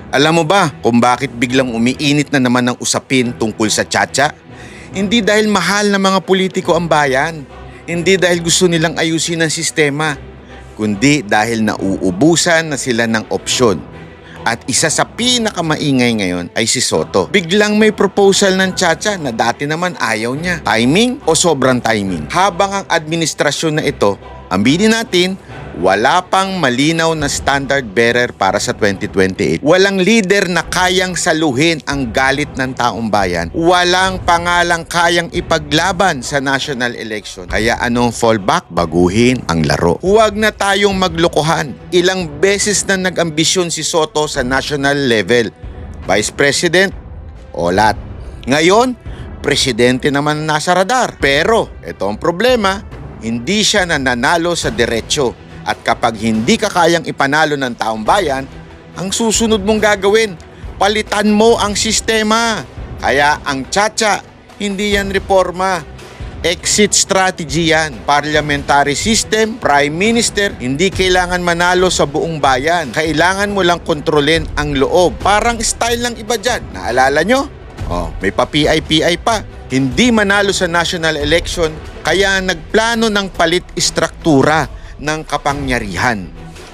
Alam mo ba kung bakit biglang umiinit na naman ang usapin tungkol sa Chacha? Hindi dahil mahal na mga politiko ang bayan. Hindi dahil gusto nilang ayusin ang sistema. Kundi dahil nauubusan na sila ng opsyon. At isa sa pinakamaingay ngayon ay si Soto. Biglang may proposal ng Chacha na dati naman ayaw niya. Timing o sobrang timing? Habang ang administrasyon na ito, aminin natin, wala pang malinaw na standard bearer para sa 2028. Walang leader na kayang saluhin ang galit ng taong bayan. Walang pangalang kayang ipaglaban sa national election. Kaya anong fallback? Baguhin ang laro. Huwag na tayong maglokohan. Ilang beses na nag-ambisyon si Soto sa national level. Vice President, olat. Ngayon, presidente naman nasa radar. Pero, ito ang problema, hindi siya nananalo sa diretsyo. At kapag hindi ka kayang ipanalo ng taong bayan, ang susunod mong gagawin, palitan mo ang sistema. Kaya ang Chacha, hindi yan reforma. Exit strategy yan. Parliamentary system, prime minister, hindi kailangan manalo sa buong bayan. Kailangan mo lang kontrolin ang loob. Parang style lang iba dyan. Naalala nyo? May pa-PI pa. Hindi manalo sa national election, kaya nagplano ng palit istruktura ng kapangyarihan.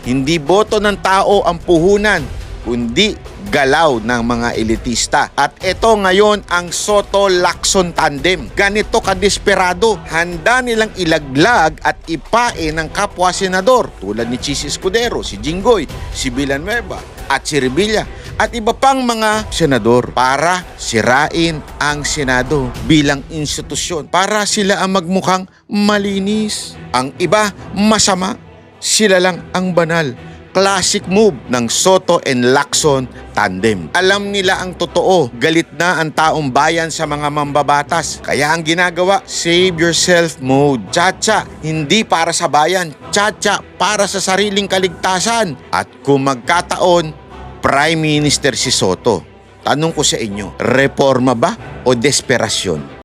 Hindi boto ng tao ang puhunan, kundi galaw ng mga elitista. At ito ngayon ang Soto-Lacson tandem. Ganito kadesperado, handa nilang ilaglag at ipain ng kapwa senador tulad ni Chis Escudero, si Jinggoy, si Villanueva at si Revilla at iba pang mga senador para sirain ang Senado bilang institusyon para sila ang magmukhang malinis. Ang iba masama, sila lang ang banal. Classic move ng Soto and Lacson tandem. Alam nila ang totoo, galit na ang taong bayan sa mga mambabatas. Kaya ang ginagawa, save yourself mode. Chacha, hindi para sa bayan. Chacha, para sa sariling kaligtasan. At kung magkataon, Prime Minister si Soto. Tanong ko sa inyo, reforma ba o desperasyon?